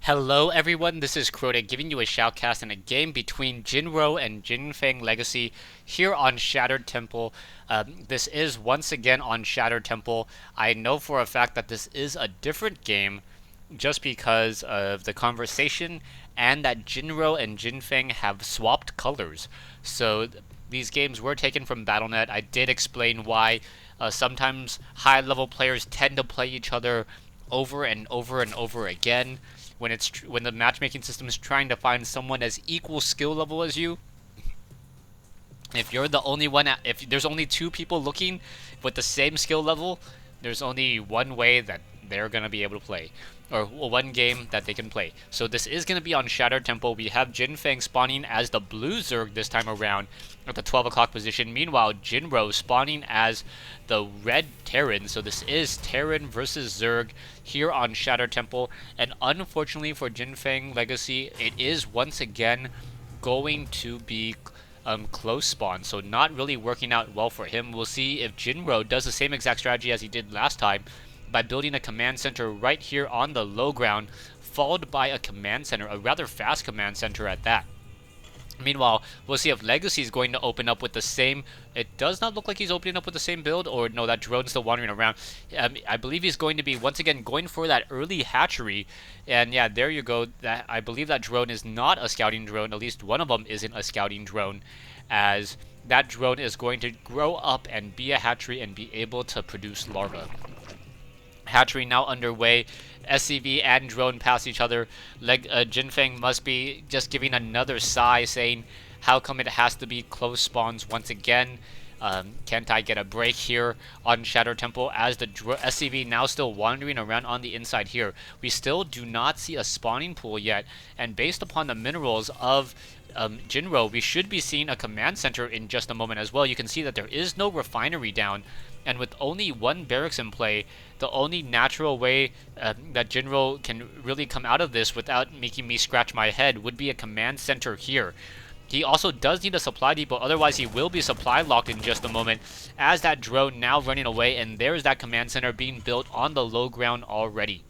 Hello everyone, this is Crota giving you a shoutcast in a game between Jinro and JiFengLegacy here on Shattered Temple. This is once again on Shattered Temple. I know for a fact that this is a different game just because of the conversation and that Jinro and JiFeng have swapped colors. So these games were taken from Battle.net. I did explain why sometimes high level players tend to play each other over and over and over again when the matchmaking system is trying to find someone as equal skill level as you. If you're the only one, if there's only two people looking with the same skill level, there's only one way that they're gonna be able to play, or one game that they can play. So this is gonna be on Shattered Temple. We have JiFeng spawning as the blue Zerg this time around at the 12 o'clock position. Meanwhile, Jinro spawning as the red Terran. So this is Terran versus Zerg here on Shattered Temple. And unfortunately for JiFengLegacy, it is once again going to be close spawn, so not really working out well for him. We'll see if Jinro does the same exact strategy as he did last time by building a command center right here on the low ground, followed by a command center, a rather fast command center at that. Meanwhile, we'll see if Legacy is going to open up with the same. It does not look like he's opening up with the same build, or no, that drone's still wandering around. I believe he's going to be, once again, going for that early hatchery. And yeah, there you go. That I believe that drone is not a scouting drone. At least one of them isn't a scouting drone, as that drone is going to grow up and be a hatchery and be able to produce larvae. Hatchery now underway. SCV and drone pass each other. JiFeng must be just giving another sigh, saying, how come it has to be close spawns once again? Can't I get a break here on Shattered Temple, as the SCV now still wandering around on the inside here. We still do not see a spawning pool yet, and based upon the minerals of Jinro, we should be seeing a command center in just a moment as well. You can see that there is no refinery down, and with only one barracks in play, the only natural way that Jinro can really come out of this without making me scratch my head would be a command center here. He also does need a supply depot, otherwise he will be supply locked in just a moment, as that drone now running away, and there's that command center being built on the low ground already.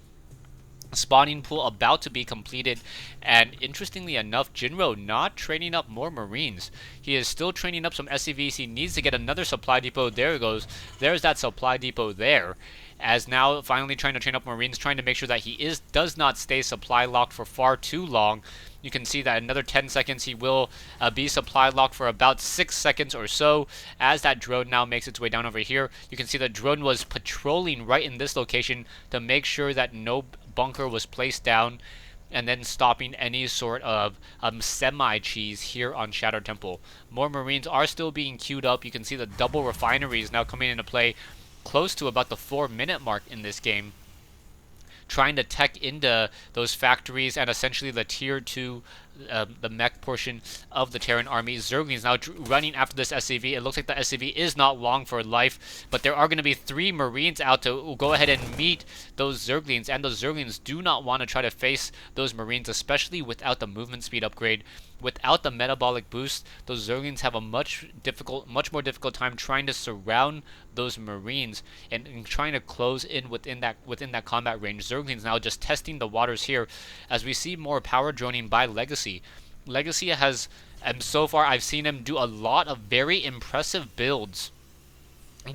Spawning pool about to be completed, and interestingly enough, Jinro not training up more Marines. He is still training up some SCVs. He needs to get another supply depot. There it goes. There's that supply depot there. As now finally trying to train up Marines, trying to make sure that he does not stay supply locked for far too long. You can see that another 10 seconds he will be supply locked for about 6 seconds or so, as that drone now makes its way down over here. You can see the drone was patrolling right in this location to make sure that no bunker was placed down, and then stopping any sort of semi-cheese here on Shattered Temple. More Marines are still being queued up. You can see the double refineries now coming into play close to about the 4-minute mark in this game, trying to tech into those factories and essentially the tier 2, the mech portion of the Terran army. Zerglings now running after this SCV. It looks like the SCV is not long for life, but there are going to be 3 Marines out to go ahead and meet those Zerglings, and those Zerglings do not want to try to face those Marines, especially without the movement speed upgrade. Without the metabolic boost, those Zerglings have a much more difficult time trying to surround those Marines and trying to close in within that combat range. Zerglings now just testing the waters here, as we see more power droning by Legacy. Legacy has, and so far I've seen him do a lot of very impressive builds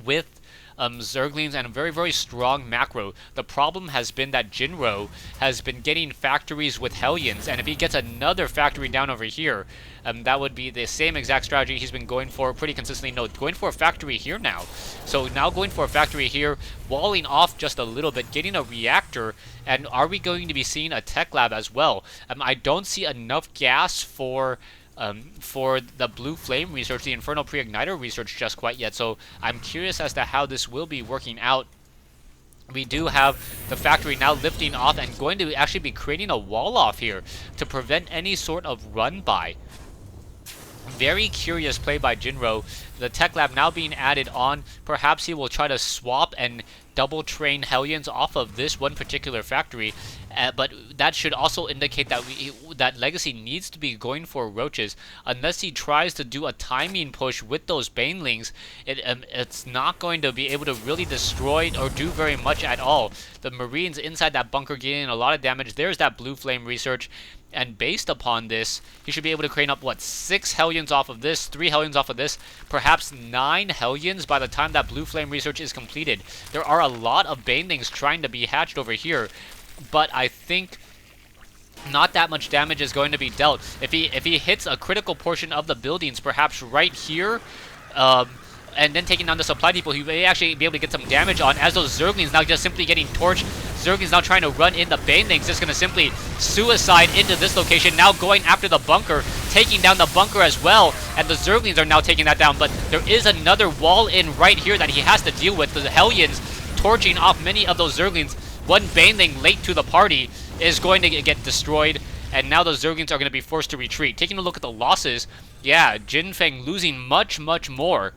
with Zerglings and a very, very strong macro. The problem has been that Jinro has been getting factories with Hellions, and if he gets another factory down over here, that would be the same exact strategy he's been going for pretty consistently. No, going for a factory here now. So now going for a factory here, walling off just a little bit, getting a reactor, and are we going to be seeing a tech lab as well? I don't see enough gas for the Blue Flame research, the Infernal Pre-Igniter research just quite yet, so I'm curious as to how this will be working out. We do have the factory now lifting off and going to actually be creating a wall off here to prevent any sort of run by. Very curious play by Jinro. The tech lab now being added on. Perhaps he will try to swap and double train Hellions off of this one particular factory, but that should also indicate that that Legacy needs to be going for roaches. Unless he tries to do a timing push with those banelings, it's not going to be able to really destroy or do very much at all. The Marines inside that bunker getting a lot of damage. There's that blue flame research. And based upon this, he should be able to crane up, what, 6 Hellions off of this, 3 Hellions off of this, perhaps 9 Hellions by the time that Blue Flame research is completed. There are a lot of Banelings trying to be hatched over here, but I think not that much damage is going to be dealt. If he hits a critical portion of the buildings, perhaps right here, and then taking down the supply depot, he may actually be able to get some damage on, as those Zerglings now just simply getting torched. Zerglings now trying to run in. The Banelings just going to simply suicide into this location, now going after the bunker, taking down the bunker as well, and the Zerglings are now taking that down, but there is another wall in right here that he has to deal with. The Hellions torching off many of those Zerglings. One Baneling late to the party is going to get destroyed, and now those Zerglings are going to be forced to retreat. Taking a look at the losses, yeah, JiFeng losing much more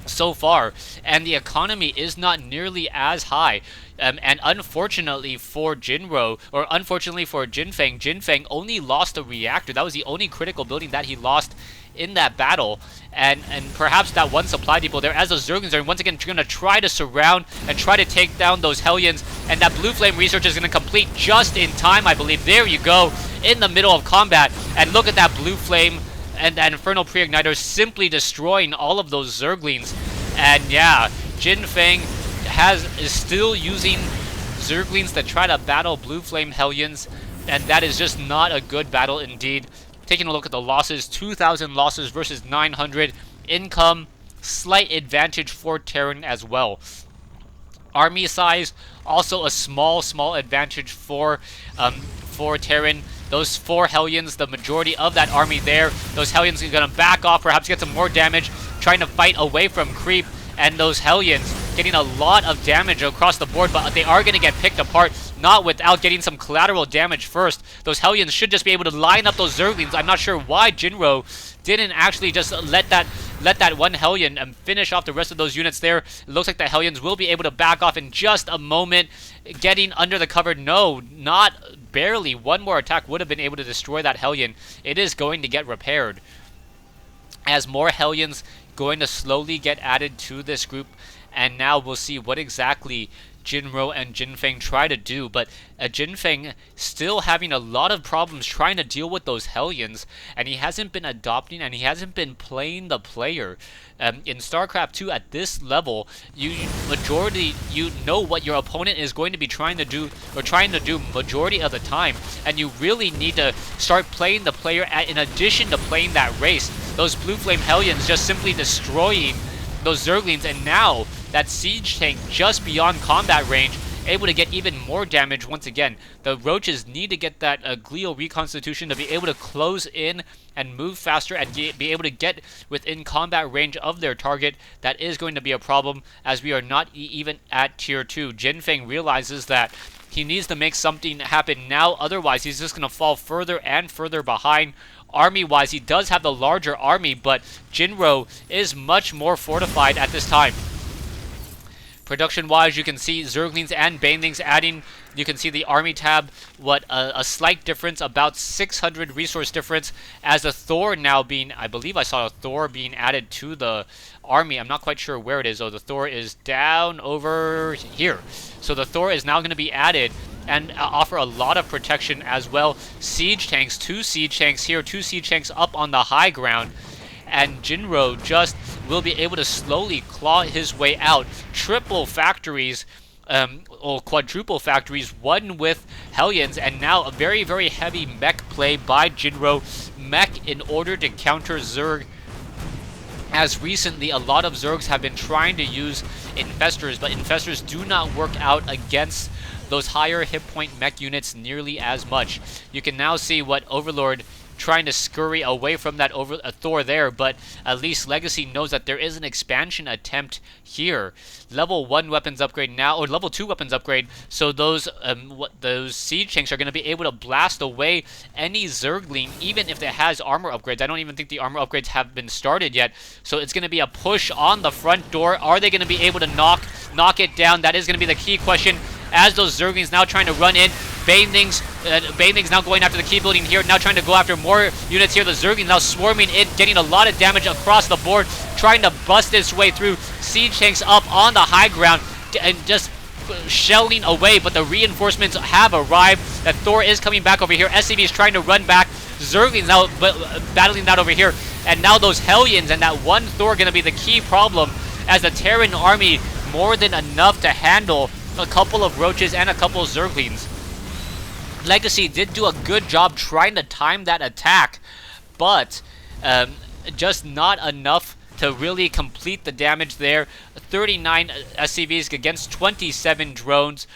so far, and the economy is not nearly as high. And unfortunately for Jinro, or unfortunately for JiFeng, JiFeng only lost a reactor. That was the only critical building that he lost in that battle, and perhaps that one supply depot there, as those Zerglings are once again going to try to surround and try to take down those Hellions, and that blue flame research is going to complete just in time, I believe. There you go, in the middle of combat, and look at that blue flame and that Infernal Pre-Igniter simply destroying all of those Zerglings. And yeah, JiFeng is still using Zerglings to try to battle Blue Flame Hellions, and that is just not a good battle indeed. Taking a look at the losses, 2,000 losses versus 900. Income, slight advantage for Terran as well. Army size, also a small advantage for Terran. Those 4 Hellions, the majority of that army there. Those Hellions are going to back off, perhaps get some more damage, trying to fight away from creep. And those Hellions getting a lot of damage across the board, but they are going to get picked apart, not without getting some collateral damage first. Those Hellions should just be able to line up those Zerglings. I'm not sure why Jinro didn't actually just let that one Hellion finish off the rest of those units there. It looks like the Hellions will be able to back off in just a moment. Getting under the cover, no, not barely. One more attack would have been able to destroy that Hellion. It is going to get repaired, as more Hellions going to slowly get added to this group, and now we'll see what exactly Jinro and JiFeng try to do. But JiFeng still having a lot of problems trying to deal with those Hellions, and he hasn't been adopting and he hasn't been playing the player. In StarCraft 2 at this level, you know what your opponent is going to be trying to do majority of the time, and you really need to start playing the player in addition to playing that race. Those Blue Flame Hellions just simply destroying those Zerglings, and now that siege tank just beyond combat range, able to get even more damage once again. The Roaches need to get that glial reconstitution to be able to close in and move faster and be able to get within combat range of their target. That is going to be a problem, as we are not even at tier 2. JiFeng realizes that he needs to make something happen now, otherwise he's just going to fall further and further behind. Army-wise, he does have the larger army, but Jinro is much more fortified at this time. Production-wise, you can see Zerglings and Banelings adding. You can see the army tab, a slight difference, about 600 resource difference, as a Thor now being, I believe I saw a Thor being added to the army. I'm not quite sure where it is. Oh, the Thor is down over here. So the Thor is now going to be added and offer a lot of protection as well. Siege tanks, 2 siege tanks here, 2 siege tanks up on the high ground. And Jinro just will be able to slowly claw his way out. Triple factories, or quadruple factories, one with Hellions, and now a very heavy mech play by Jinro. Mech in order to counter Zerg, as recently a lot of Zergs have been trying to use Infestors, but Infestors do not work out against those higher hit point mech units nearly as much. You can now see what Overlord trying to scurry away from that Thor there, but at least Legacy knows that there is an expansion attempt here. Level 1 weapons upgrade now, or level 2 weapons upgrade, so those siege tanks are going to be able to blast away any Zergling, even if it has armor upgrades. I don't even think the armor upgrades have been started yet, so it's going to be a push on the front door. Are they going to be able to knock it down? That is going to be the key question, as those Zerglings now trying to run in. Banelings now going after the key building here, now trying to go after more units here. The Zerglings now swarming in, getting a lot of damage across the board, trying to bust its way through. Siege tanks up on the high ground and just shelling away, but the reinforcements have arrived. That Thor is coming back over here. SCV is trying to run back. Zerglings now battling that over here, and now those Hellions and that one Thor going to be the key problem, as the Terran army more than enough to handle a couple of Roaches and a couple of Zerglings. Legacy did do a good job trying to time that attack, but just not enough to really complete the damage there. 39 SCVs against 27 drones.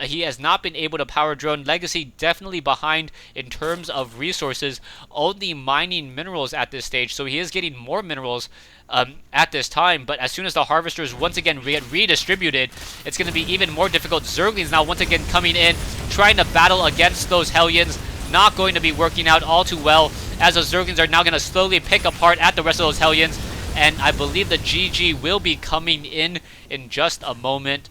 He has not been able to power drone. Legacy definitely behind in terms of resources, only mining minerals at this stage, so he is getting more minerals at this time, but as soon as the harvesters once again get redistributed, it's going to be even more difficult. Zerglings now once again coming in, trying to battle against those Hellions. Not going to be working out all too well, as those Zerglings are now going to slowly pick apart at the rest of those Hellions. And I believe the GG will be coming in just a moment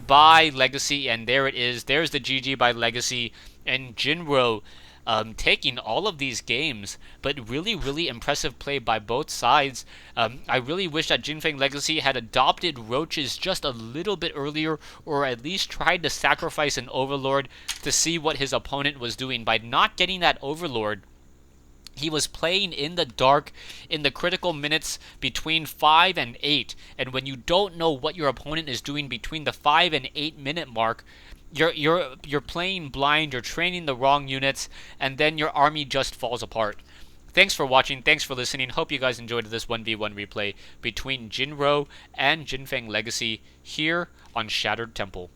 by Legacy. And there it is. There's the GG by Legacy. And Jinro taking all of these games. But really, really impressive play by both sides. I really wish that JiFengLegacy had adopted Roaches just a little bit earlier, or at least tried to sacrifice an Overlord to see what his opponent was doing. By not getting that Overlord, he was playing in the dark in the critical minutes between 5 and 8. And when you don't know what your opponent is doing between the 5 and 8 minute mark, you're playing blind, you're training the wrong units, and then your army just falls apart. Thanks for watching, thanks for listening. Hope you guys enjoyed this 1v1 replay between Jinro and JiFengLegacy here on Shattered Temple.